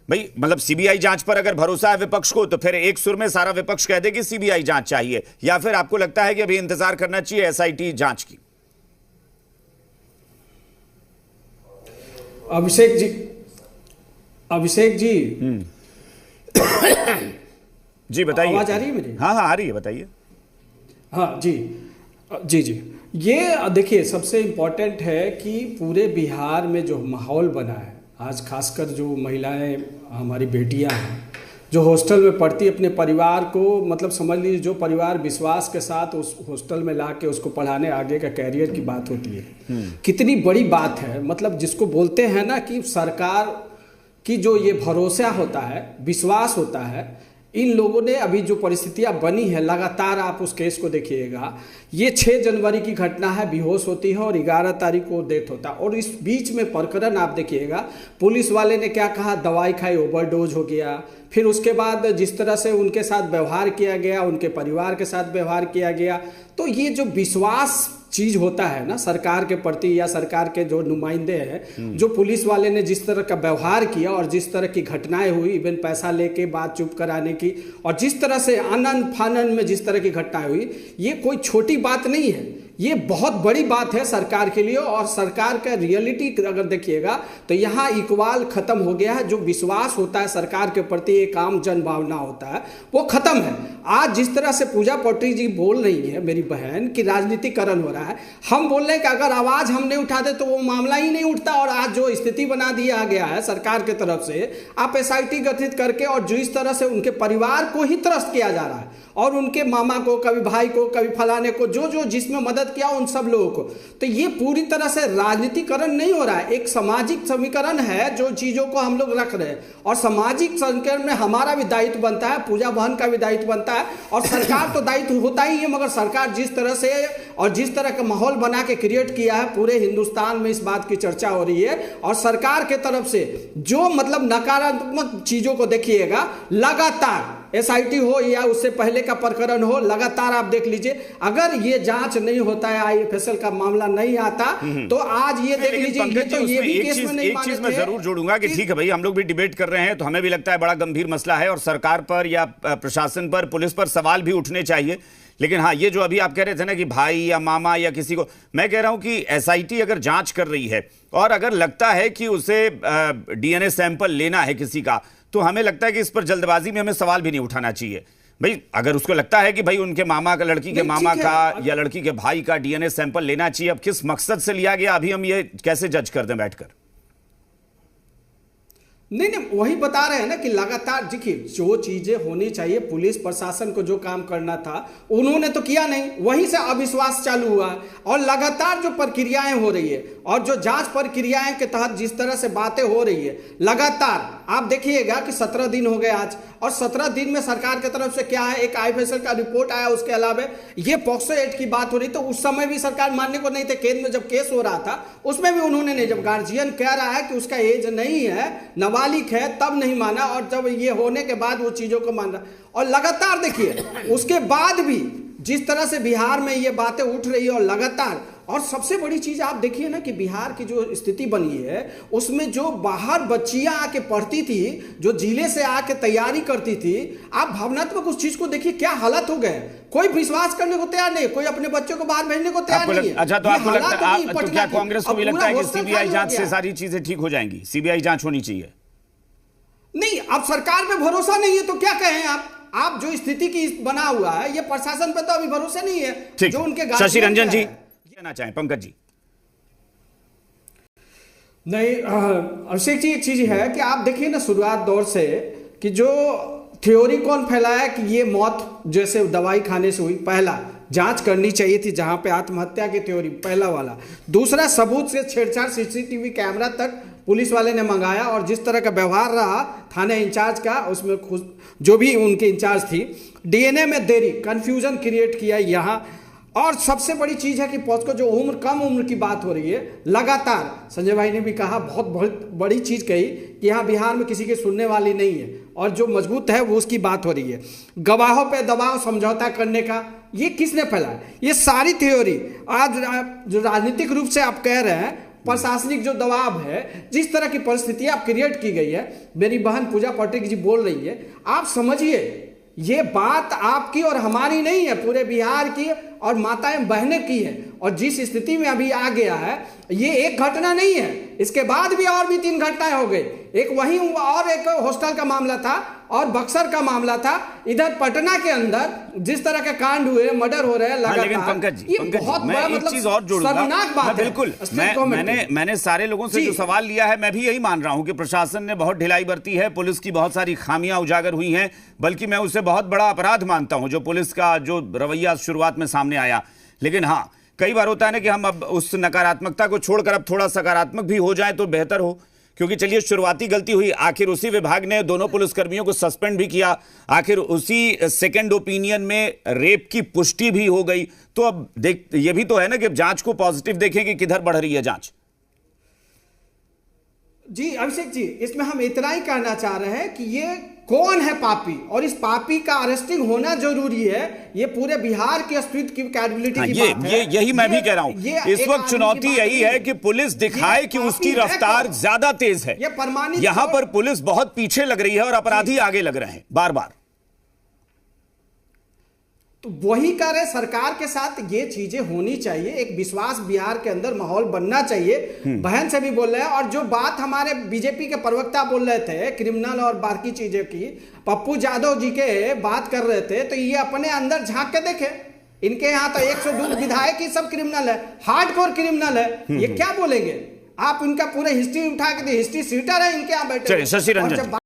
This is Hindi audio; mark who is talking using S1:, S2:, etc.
S1: भाई मतलब सीबीआई जांच पर अगर भरोसा है विपक्ष को तो फिर एक सुर में सारा विपक्ष कह दे कि सीबीआई जांच चाहिए, या फिर आपको लगता है कि अभी इंतजार करना चाहिए एसआईटी जांच की?
S2: अभिषेक जी
S1: जी बताइए।
S2: आवाज आ रही है मेरी?
S1: हाँ हाँ आ रही है, बताइए।
S2: हाँ जी जी ये देखिए, सबसे इम्पोर्टेंट है कि पूरे बिहार में जो माहौल बना है आज, खासकर जो महिलाएं हमारी बेटियां हैं जो हॉस्टल में पढ़ती, अपने परिवार को मतलब समझ लीजिए, जो परिवार विश्वास के साथ उस हॉस्टल में ला के उसको पढ़ाने, आगे का कैरियर की बात होती है, कितनी बड़ी बात है। मतलब जिसको बोलते हैं ना कि सरकार की जो ये भरोसा होता है, विश्वास होता है, इन लोगों ने अभी जो परिस्थितियां बनी है, लगातार आप उस केस को देखिएगा, ये 6 जनवरी की घटना है, बेहोश होती है और 11 तारीख को डेथ होता है। और इस बीच में प्रकरण आप देखिएगा, पुलिस वाले ने क्या कहा, दवाई खाई ओवरडोज हो गया, फिर उसके बाद जिस तरह से उनके साथ व्यवहार किया गया, उनके परिवार के साथ व्यवहार किया गया, तो ये जो विश्वास चीज होता है ना सरकार के प्रति, या सरकार के जो नुमाइंदे हैं, जो पुलिस वाले ने जिस तरह का व्यवहार किया और जिस तरह की घटनाएं हुई, इवन पैसा लेके बात चुप कराने की, और जिस तरह से आनंद फानन में जिस तरह की घटनाएं हुई, ये कोई छोटी बात नहीं है, ये बहुत बड़ी बात है सरकार के लिए। और सरकार का रियलिटी अगर देखिएगा तो यहाँ इकबाल खत्म हो गया है। जो विश्वास होता है सरकार के प्रति, एक आम जन भावना होता है, वो खत्म है। आज जिस तरह से पूजा पोट्री जी बोल रही है मेरी बहन कि राजनीतिकरण हो रहा है, हम बोल रहे हैं कि अगर आवाज हम नहीं उठाते तो वो मामला ही नहीं उठता। और आज जो स्थिति बना दिया गया है सरकार की तरफ से, आप एसआईटी गठित करके, और जो इस तरह से उनके परिवार को ही त्रस्त किया जा रहा है, और उनके मामा को, कभी भाई को, कभी फलाने को, जो जिसमें मदद किया उन सब लोगों को, तो ये पूरी तरह से राजनीतिकरण नहीं हो रहा है, एक सामाजिक समीकरण है जो चीजों को हम लोग रख रहे हैं। और सामाजिक समीकरण में हमारा भी दायित्व बनता है, पूजा बहन का भी दायित्व बनता है, और सरकार तो दायित्व होता ही है, मगर सरकार जिस तरह से और जिस तरह का माहौल बना के क्रिएट किया है, पूरे हिंदुस्तान में इस बात की चर्चा हो रही है। और सरकार के तरफ से जो मतलब नकारात्मक चीजों को देखिएगा, लगातार एसआईटी हो या उससे पहले का प्रकरण हो, लगातार आप देख लीजिए, अगर ये जांच नहीं होता है, आईएफएसएल का मामला नहीं आता, तो आज ये देख लीजिए, ये तो ये भी केस में नहीं
S1: एक चीज मैं जरूर जोड़ूंगा कि ठीक है भाई, हम लोग भी डिबेट कर रहे हैं तो हमें भी लगता है बड़ा गंभीर मसला है और सरकार पर या प्रशासन पर, पुलिस पर सवाल भी उठने चाहिए। लेकिन हाँ, ये जो अभी आप कह रहे थे ना कि भाई या मामा या किसी को, मैं कह रहा हूं कि एसआईटी अगर जांच कर रही है और अगर लगता है कि उसे डीएनए सैंपल लेना है किसी का, तो हमें लगता है कि इस पर जल्दबाजी में हमें सवाल भी नहीं उठाना चाहिए। भाई अगर उसको लगता है कि भाई उनके मामा का, लड़की के मामा का या लड़की के भाई का डीएनए सैंपल लेना चाहिए, अब किस मकसद से लिया गया अभी हम ये कैसे जज कर दें बैठकर?
S2: नहीं, वही बता रहे हैं ना कि लगातार देखिए, जो चीजें होनी चाहिए, पुलिस प्रशासन को जो काम करना था उन्होंने तो किया नहीं, वहीं से अविश्वास चालू हुआ। और लगातार जो प्रक्रियाएं हो रही है और जो जांच प्रक्रियाएं के तहत जिस तरह से बातें हो रही है, लगातार आप देखिएगा कि 17 दिन हो गए आज, और 17 दिन में सरकार की तरफ से क्या है, एक आईएफएसएल का रिपोर्ट आया, उसके अलावा ये पॉक्सो एक्ट की बात हो रही, तो उस समय भी सरकार मानने को नहीं थे। केंद्र में जब केस हो रहा था उसमें भी उन्होंने नहीं, जब गार्जियन कह रहा है कि उसका एज नहीं है, नाबालिग है, तब नहीं माना, और जब ये होने के बाद वो चीजों को मान रहा। और लगातार देखिए उसके बाद भी जिस तरह से बिहार में ये बातें उठ रही है, और लगातार, और सबसे बड़ी चीज आप देखिए ना कि बिहार की जो स्थिति बनी है, उसमें जो बाहर बच्चियां आके पढ़ती थी, जो जिले से आके तैयारी करती थी, आप भावनात्मक उस चीज को देखिए क्या हालत हो गए। कोई विश्वास करने को तैयार नहीं, कोई अपने बच्चों को बाहर भेजने को तैयार नहीं है।
S1: अच्छा, तो आपको लगता है, तो क्या कांग्रेस को भी लगता है कि सीबीआई जांच से सारी चीजें ठीक हो जाएंगी? सीबीआई जांच होनी चाहिए?
S2: नहीं, अब सरकार पे भरोसा नहीं है तो क्या कहें आप जो स्थिति की बना हुआ है, ये प्रशासन पे तो अभी भरोसा नहीं है जो उनके।
S1: शशि रंजन जी कहना चाहें? पंकज जी?
S2: नहीं, अभिषेक जी, एक चीज है कि आप देखिए ना शुरुआत दौर से कि जो थ्योरी कौन फैलाया कि ये मौत जैसे दवाई खाने से हुई, पहला जांच करनी चाहिए थी जहां पे आत्महत्या की थ्योरी, पहला वाला। दूसरा, सबूत से छेड़छाड़, सीसीटीवी कैमरा तक पुलिस वाले ने मंगाया, और जिस तरह का व्यवहार रहा थाने इंचार्ज का, उसमें जो भी उनके इंचार्ज थी, डीएनए में देरी, कंफ्यूजन क्रिएट किया यहाँ। और सबसे बड़ी चीज है कि पॉस्को जो कम उम्र की बात हो रही है, लगातार संजय भाई ने भी कहा, बहुत बड़ी चीज कही कि यहाँ बिहार में किसी की सुनने वाली नहीं है, और जो मजबूत है वो उसकी बात हो रही है। गवाहों पे दबाव, समझौता करने का, ये किसने फैलाया? ये सारी थ्योरी आज जो राजनीतिक रूप से आप कह रहे हैं, प्रशासनिक जो दबाव है, जिस तरह की परिस्थितियां क्रिएट की गई है, मेरी बहन पूजा पाठक जी बोल रही है, आप समझिए ये बात आपकी और हमारी नहीं है, पूरे बिहार की और माताएं बहनें की है। और जिस स्थिति में अभी आ गया है, ये एक घटना नहीं है, इसके बाद भी और भी 3 घटनाएं हो गई। एक वहीं और एक हॉस्टल का मामला था और बक्सर का मामला था। इधर पटना के अंदर जिस तरह के कांड हुए, मर्डर हो रहे हैं लगातार।
S1: लेकिन पंकज जी,
S2: मैं
S1: एक चीज और जोड़ूंगा। बिल्कुल, मैंने सारे लोगों से जो सवाल लिया है, मैं भी यही मान रहा हूं कि प्रशासन ने बहुत ढिलाई बरती है, पुलिस की बहुत सारी खामियां उजागर हुई हैं, बल्कि मैं उसे बहुत बड़ा अपराध मानता हूं जो पुलिस का जो रवैया शुरुआत में सामने आया। लेकिन हाँ, कई बार होता है ना कि हम अब उस नकारात्मकता को छोड़कर अब थोड़ा सकारात्मक भी हो जाए तो बेहतर हो, क्योंकि चलिए शुरुआती गलती हुई, आखिर उसी विभाग ने दोनों पुलिसकर्मियों को सस्पेंड भी किया, आखिर उसी सेकंड ओपिनियन में रेप की पुष्टि भी हो गई। तो अब देख, ये भी तो है ना कि जांच को पॉजिटिव देखें कि किधर बढ़ रही है जांच।
S2: जी अभिषेक जी, इसमें हम इतना ही कहना चाह रहे हैं कि ये कौन है पापी, और इस पापी का अरेस्टिंग होना जरूरी है। ये पूरे बिहार के अस्तित्व की कैपेबिलिटी की बात है।
S1: यही मैं भी कह रहा हूं। इस वक्त चुनौती यही है कि पुलिस दिखाए कि उसकी रफ्तार ज्यादा तेज है। यहां पर पुलिस बहुत पीछे लग रही है और अपराधी आगे लग रहे हैं बार बार।
S2: तो वही कह रहे, सरकार के साथ ये चीजें होनी चाहिए, एक विश्वास बिहार के अंदर माहौल बनना चाहिए। बहन से भी बोल रहे हैं, और जो बात हमारे बीजेपी के प्रवक्ता बोल रहे थे क्रिमिनल और बाकी चीजें की, पप्पू यादव जी के बात कर रहे थे, तो ये अपने अंदर झांक के देखे। इनके यहाँ तो 102 विधायक ही सब क्रिमिनल है, हार्डकोर क्रिमिनल है। ये क्या बोलेंगे आप? इनका पूरा हिस्ट्री उठा के, हिस्ट्री सीटर है इनके यहाँ बैठे।
S1: शशि रंजन।